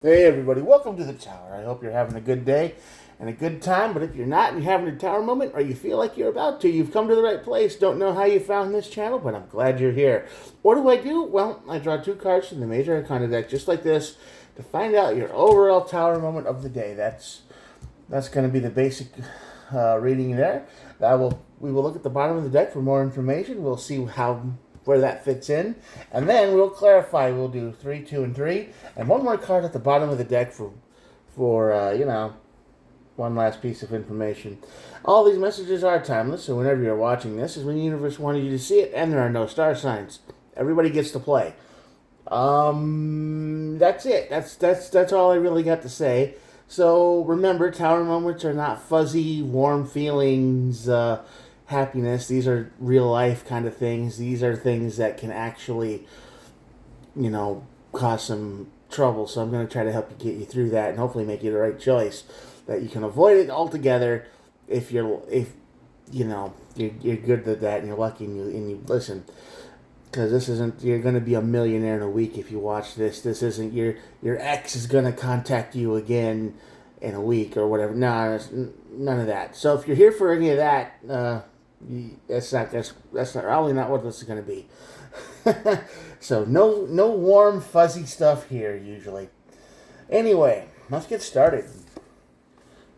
Hey everybody, welcome to the tower. I hope you're having a good day and a good time, but if you're not and you're having a tower moment or you feel like you're about to, you've come to the right place. Don't know how you found this channel, but I'm glad you're here. What do I do? Well, I draw two cards from the Major Arcana deck just like this to find out your overall tower moment of the day. That's going to be the basic reading there. We will look at the bottom of the deck for more information. We'll see where that fits in, and then we'll clarify. We'll do 3, 2, and 3, and one more card at the bottom of the deck for one last piece of information. All these messages are timeless, so whenever you're watching this is when the universe wanted you to see it, and there are no star signs. Everybody gets to play. That's it. That's all I really got to say. So remember, tower moments are not fuzzy, warm feelings, happiness. These are real life kind of things. These are things that can actually, cause some trouble. So I'm going to try to help you get you through that and hopefully make you the right choice, that you can avoid it altogether if you're good at that and you're lucky and you listen. Because this isn't, you're going to be a millionaire in a week if you watch this. This isn't your ex is going to contact you again in a week or whatever. No, none of that. So if you're here for any of that, that's probably not what this is going to be. So no warm fuzzy stuff here usually. Anyway, let's get started.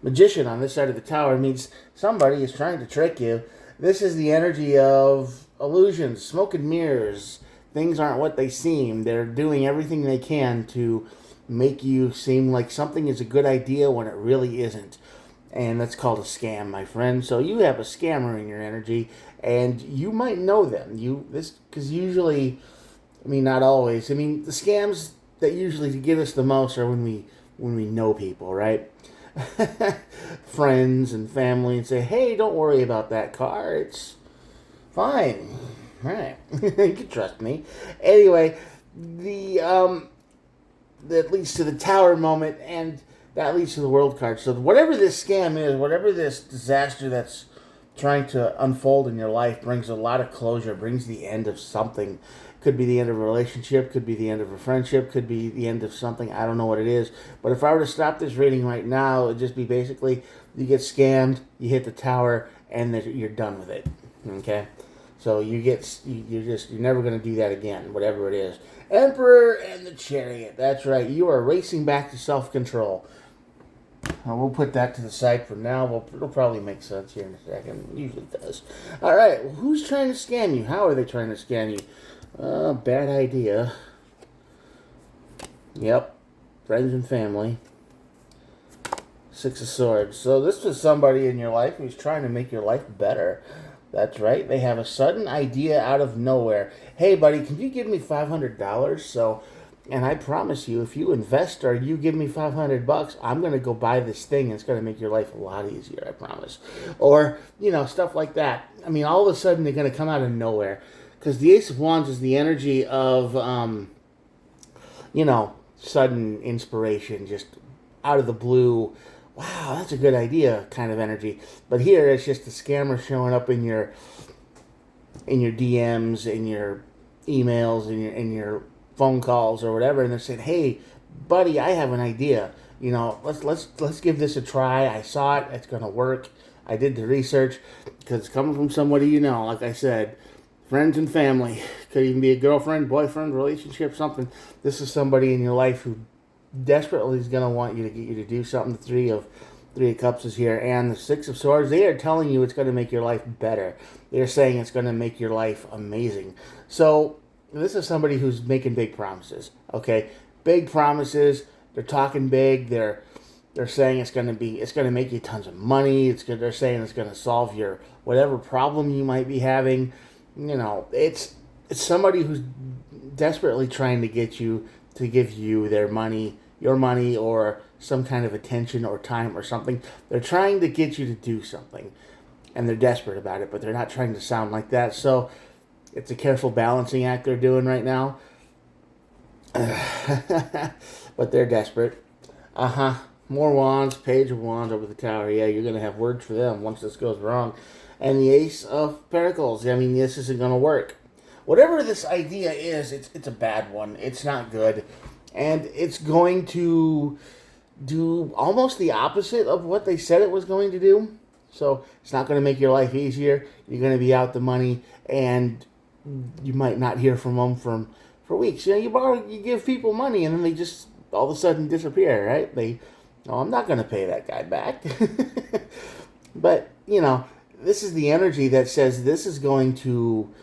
Magician on this side of the tower means somebody is trying to trick you. This is the energy of illusions, smoke and mirrors. Things aren't what they seem. They're doing everything they can to make you seem like something is a good idea when it really isn't. And that's called a scam, my friend. So you have a scammer in your energy, and you might know them. Because usually, not always. The scams that usually get us the most are when we know people, right? Friends and family, and say, "Hey, don't worry about that car. It's fine." Right? You can trust me. Anyway, that leads to the tower moment, and that leads to the world card. So whatever this scam is, whatever this disaster that's trying to unfold in your life, brings a lot of closure, brings the end of something. Could be the end of a relationship, could be the end of a friendship, could be the end of something. I don't know what it is. But if I were to stop this reading right now, it would just be basically you get scammed, you hit the tower, and you're done with it. Okay? So you're never going to do that again, whatever it is. Emperor and the Chariot. That's right. You are racing back to self-control. We'll put that to the side for now. It'll probably make sense here in a second. It usually does. All right. Well, who's trying to scam you? How are they trying to scam you? Bad idea. Yep. Friends and family. Six of Swords. So this was somebody in your life who's trying to make your life better. That's right. They have a sudden idea out of nowhere. Hey, buddy, can you give me $500? And I promise you, if you invest or you give me $500, I'm going to go buy this thing and it's going to make your life a lot easier, I promise. Or, stuff like that. All of a sudden they're going to come out of nowhere. Because the Ace of Wands is the energy of, sudden inspiration, just out of the blue. Wow, that's a good idea kind of energy. But here it's just a scammer showing up in your DMs, in your emails, in your phone calls or whatever, and they're saying, "Hey, buddy, I have an idea. Let's give this a try. I saw it. It's gonna work. I did the research because it's coming from somebody you know. Like I said, friends and family. Could even be a girlfriend, boyfriend, relationship, something. This is somebody in your life who desperately is gonna want you to get you to do something." The Three of Cups is here, and the Six of Swords. They are telling you it's going to make your life better. They're saying it's going to make your life amazing. So this is somebody who's making big promises. Okay, big promises. They're talking big. They're saying it's going to make you tons of money. They're saying it's going to solve your whatever problem you might be having. It's somebody who's desperately trying to get you to give you their money, your money, or some kind of attention or time or something. They're trying to get you to do something, and they're desperate about it, but they're not trying to sound like that. So it's a careful balancing act they're doing right now. But they're desperate. More wands, Page of Wands over the tower. Yeah, you're going to have words for them once this goes wrong. And the Ace of Pentacles. This isn't going to work. Whatever this idea is, it's a bad one. It's not good. And it's going to do almost the opposite of what they said it was going to do. So it's not going to make your life easier. You're going to be out the money, and you might not hear from them for weeks. You know, you give people money, and then they just all of a sudden disappear, right? I'm not going to pay that guy back. But this is the energy that says this is going to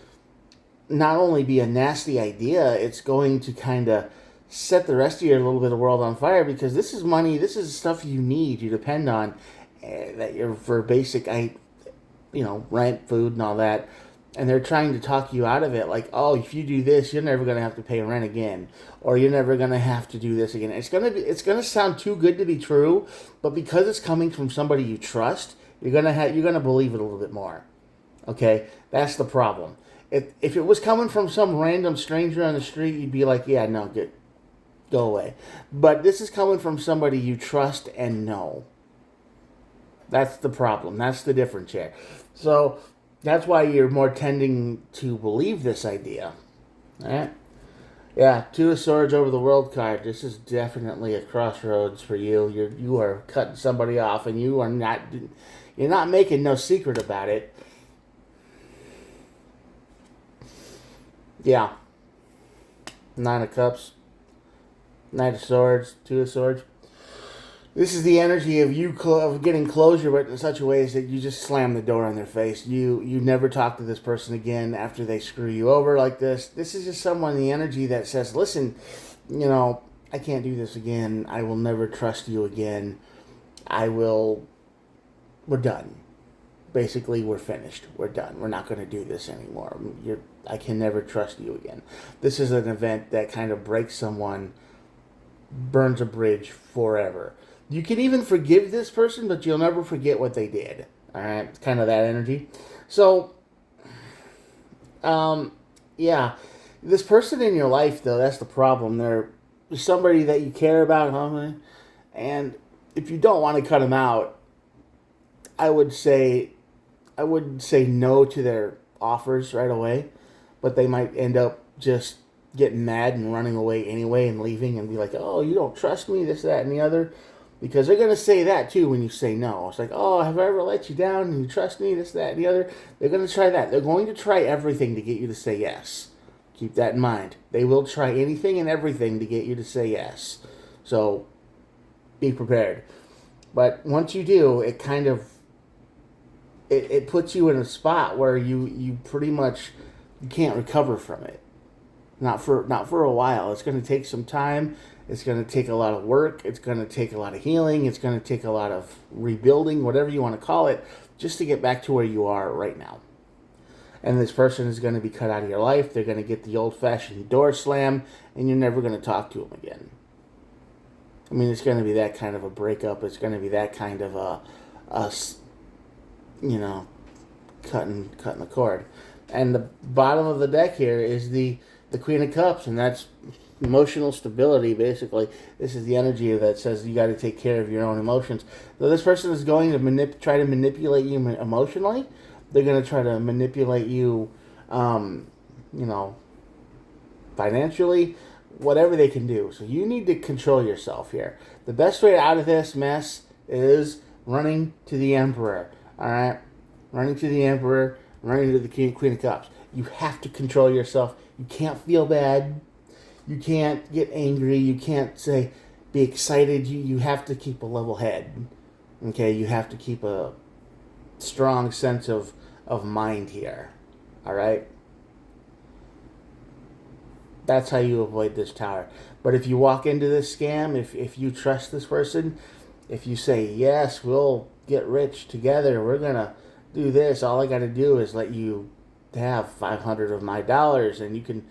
not only be a nasty idea, it's going to kind of set the rest of your little bit of world on fire, because this is money, this is stuff you need, you depend on, that you're for basic, rent, food, and all that. And they're trying to talk you out of it, like, oh, if you do this, you're never going to have to pay rent again, or you're never going to have to do this again. It's going to sound too good to be true, but because it's coming from somebody you trust, you're going to believe it a little bit more. Okay, that's the problem. If it was coming from some random stranger on the street, you'd be like, yeah, no, go away. But this is coming from somebody you trust and know. That's the problem. That's the difference here. So that's why you're more tending to believe this idea. All right? Yeah, Two of Swords over the World card. This is definitely a crossroads for you. You are cutting somebody off, and you're not making no secret about it. Yeah. Nine of Cups. Knight of Swords. Two of Swords. This is the energy of you of getting closure, but in such a way that you just slam the door in their face. You never talk to this person again after they screw you over like this. This is just someone, the energy that says, listen, I can't do this again. I will never trust you again. We're done. Basically, we're finished. We're done. We're not going to do this anymore. I can never trust you again. This is an event that kind of breaks someone, burns a bridge forever. You can even forgive this person, but you'll never forget what they did. All right? It's kind of that energy. So, yeah. This person in your life, though, that's the problem. They're somebody that you care about, and if you don't want to cut them out, I would say no to their offers right away, but they might end up just getting mad and running away anyway and leaving and be like, oh, you don't trust me, this, that, and the other. Because they're going to say that too when you say no. It's like, oh, have I ever let you down and you trust me, this, that, and the other? They're going to try that. They're going to try everything to get you to say yes. Keep that in mind. They will try anything and everything to get you to say yes. So be prepared. But once you do, it kind of it puts you in a spot where you pretty much you can't recover from it. Not for a while. It's going to take some time. It's going to take a lot of work. It's going to take a lot of healing. It's going to take a lot of rebuilding, whatever you want to call it, just to get back to where you are right now. And this person is going to be cut out of your life. They're going to get the old-fashioned door slam, and you're never going to talk to them again. I mean, it's going to be that kind of a breakup. It's going to be that kind of cutting the cord. And the bottom of the deck here is the Queen of Cups, and that's emotional stability, basically. This is the energy that says you got to take care of your own emotions. So this person is going to try to manipulate you emotionally. They're going to try to manipulate you, financially, whatever they can do. So you need to control yourself here. The best way out of this mess is running to the Emperor, all right? Running to the Emperor, running to the Queen of Cups. You have to control yourself. You can't feel bad. You can't get angry. You can't be excited. You have to keep a level head. Okay? You have to keep a strong sense of mind here. All right? That's how you avoid this tower. But if you walk into this scam, if you trust this person, if you say, yes, we'll get rich together, we're going to do this, all I got to do is let you have 500 of my dollars and you can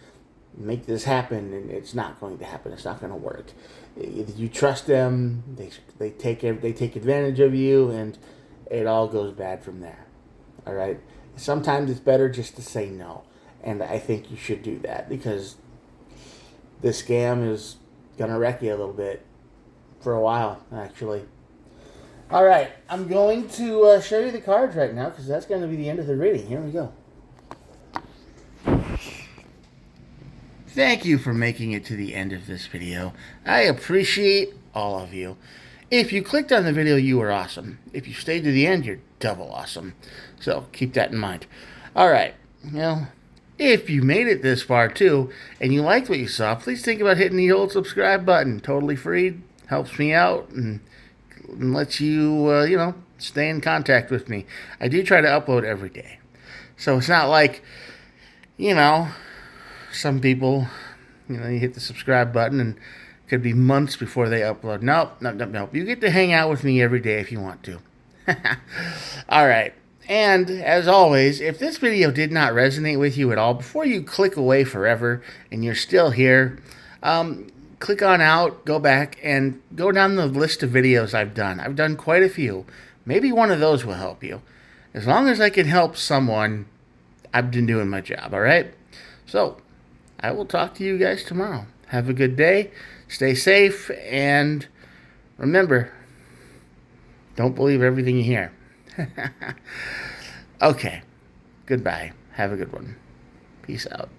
make this happen, and it's not going to happen. It's not going to work. You trust them, they take advantage of you, and it all goes bad from there. All right? Sometimes it's better just to say no, and I think you should do that, because this scam is going to wreck you a little bit for a while, actually. All right, I'm going to show you the cards right now, because that's going to be the end of the reading. Here we go. thank you for making it to the end of this video. I appreciate all of you. If you clicked on the video, you were awesome. If you stayed to the end, you're double awesome. So keep that in mind. All right. Well, if you made it this far too, and you liked what you saw, please think about hitting the old subscribe button. Totally free. Helps me out and lets you, stay in contact with me. I do try to upload every day. So it's not like, some people, you hit the subscribe button and it could be months before they upload. Nope. You get to hang out with me every day if you want to. All right. And as always, if this video did not resonate with you at all, before you click away forever and you're still here, click on out, go back, and go down the list of videos I've done. I've done quite a few. Maybe one of those will help you. As long as I can help someone, I've been doing my job, all right? So, I will talk to you guys tomorrow. Have a good day, stay safe, and remember, don't believe everything you hear. Okay, goodbye. Have a good one. Peace out.